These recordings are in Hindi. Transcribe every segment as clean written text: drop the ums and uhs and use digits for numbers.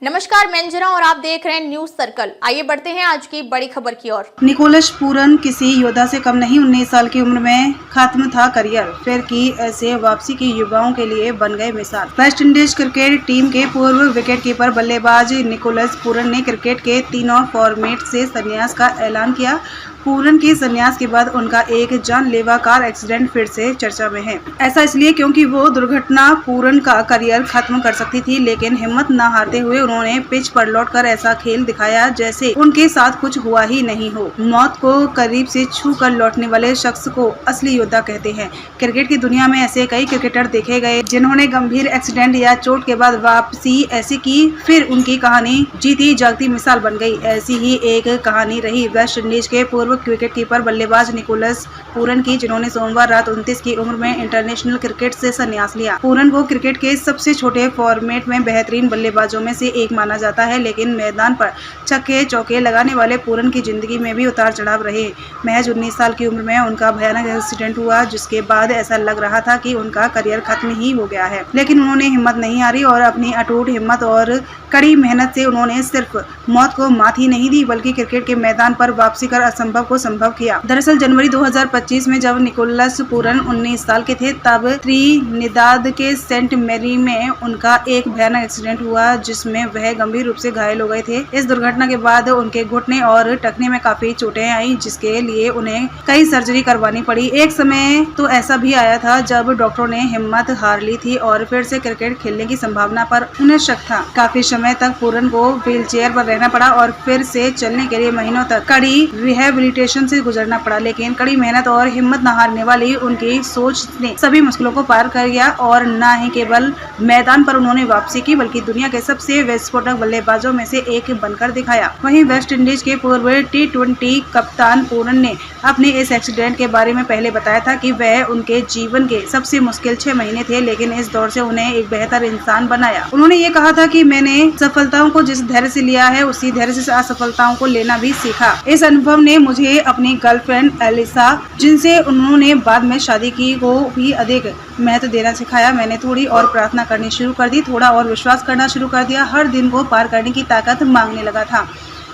नमस्कार, मैं अंजना और आप देख रहे हैं न्यूज सर्कल। आइए बढ़ते हैं आज की बड़ी खबर की ओर। निकोलस पूरन किसी योद्धा से कम नहीं। 19 साल की उम्र में खत्म था करियर, फिर की ऐसे वापसी की युवाओं के लिए बन गए मिसाल। वेस्ट इंडीज क्रिकेट टीम के पूर्व विकेटकीपर बल्लेबाज निकोलस पूरन ने क्रिकेट के तीनों फॉर्मेट से संन्यास का ऐलान किया। पूरन के संन्यास के बाद उनका एक जानलेवा कार एक्सीडेंट फिर से चर्चा में है। ऐसा इसलिए क्योंकि वो दुर्घटना पूरन का करियर खत्म कर सकती थी, लेकिन हिम्मत न हारते हुए उन्होंने पिच पर लौटकर ऐसा खेल दिखाया जैसे उनके साथ कुछ हुआ ही नहीं हो। मौत को करीब से छू कर लौटने वाले शख्स को असली योद्धा कहते हैं। क्रिकेट की दुनिया में ऐसे कई क्रिकेटर देखे गए जिन्होंने गंभीर एक्सीडेंट या चोट के बाद वापसी ऐसी की, फिर उनकी कहानी जीती जागती मिसाल बन गई। ऐसी ही एक कहानी रही वेस्ट इंडीज के पूर्व विकेटकीपर बल्लेबाज निकोलस पूरन की, जिन्होंने सोमवार रात 29 की उम्र में इंटरनेशनल क्रिकेट से संन्यास लिया। पूरन को क्रिकेट के सबसे छोटे फॉर्मेट में बेहतरीन बल्लेबाजों में से एक माना जाता है, लेकिन मैदान पर छक्के चौके लगाने वाले पूरन की जिंदगी में भी उतार चढ़ाव रहे। महज 19 साल की उम्र में उनका भयानक एक्सीडेंट हुआ, जिसके बाद ऐसा लग रहा था कि उनका करियर खत्म ही हो गया है, लेकिन उन्होंने हिम्मत नहीं हारी और अपनी अटूट हिम्मत और कड़ी मेहनत से उन्होंने सिर्फ मौत को मात ही नहीं दी, बल्कि क्रिकेट के मैदान पर वापसी कर असंभव को संभव किया। दरअसल जनवरी 2025 में जब निकोलस पूरन 19 साल के थे, तब त्रिनिदाद के सेंट मैरी में उनका एक भयानक एक्सीडेंट हुआ, जिसमें वह गंभीर रूप से घायल हो गए थे। इस दुर्घटना के बाद उनके घुटने और टखने में काफी चोटें आई, जिसके लिए उन्हें कई सर्जरी करवानी पड़ी। एक समय तो ऐसा भी आया था जब डॉक्टरों ने हिम्मत हार ली थी और फिर से क्रिकेट खेलने की संभावना पर उन्हें शक था। काफी समय तक पूरन को व्हीलचेयर पर रहना पड़ा और फिर से चलने के लिए महीनों तक कड़ी रिहेबिलिटेशन से गुजरना पड़ा, लेकिन कड़ी मेहनत और हिम्मत न हारने वाली उनकी सोच ने सभी मुश्किलों को पार कर गया और न ही केवल मैदान पर उन्होंने वापसी की, बल्कि दुनिया के सबसे विस्फोटक बल्लेबाजों में से एक बनकर दिखाया। वहीं वेस्ट इंडीज के पूर्व T20 कप्तान पूरन ने अपने इस एक्सीडेंट के बारे में पहले बताया था कि वह उनके जीवन के सबसे मुश्किल 6 महीने थे, लेकिन इस दौर से उन्हें एक बेहतर इंसान बनाया। उन्होंने ये कहा था कि मैंने सफलताओं को जिस धैर्य से लिया है, उसी धैर्य से असफलताओं को लेना भी सीखा। इस अनुभव ने मुझे अपनी गर्लफ्रेंड एलिसा, जिनसे उन्होंने बाद में शादी की, को भी अधिक महत्व देना सिखाया। मैंने थोड़ी और प्रार्थना करनी शुरू कर दी, थोड़ा और विश्वास करना शुरू कर दिया, हर दिन को पार करने की ताकत मांगने लगा था।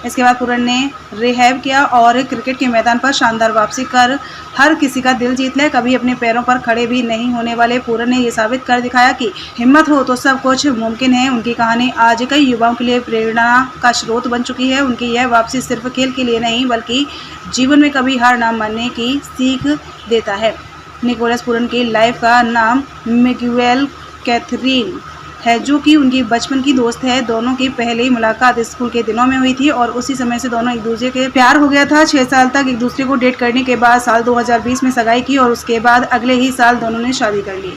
इसके बाद पूरन ने रिहैब किया और क्रिकेट के मैदान पर शानदार वापसी कर हर किसी का दिल जीत लिया। कभी अपने पैरों पर खड़े भी नहीं होने वाले पूरन ने ये साबित कर दिखाया कि हिम्मत हो तो सब कुछ मुमकिन है। उनकी कहानी आज कई युवाओं के लिए प्रेरणा का स्रोत बन चुकी है। उनकी यह वापसी सिर्फ खेल के लिए नहीं, बल्कि जीवन में कभी हार ना मानने की सीख देता है। निकोलस पूरन की लाइफ का नाम मिगुएल कैथरीन है, जो कि उनकी बचपन की दोस्त है। दोनों की पहली मुलाकात स्कूल के दिनों में हुई थी और उसी समय से दोनों एक दूसरे के प्यार हो गया था। 6 साल तक एक दूसरे को डेट करने के बाद साल 2020 में सगाई की और उसके बाद अगले ही साल दोनों ने शादी कर ली।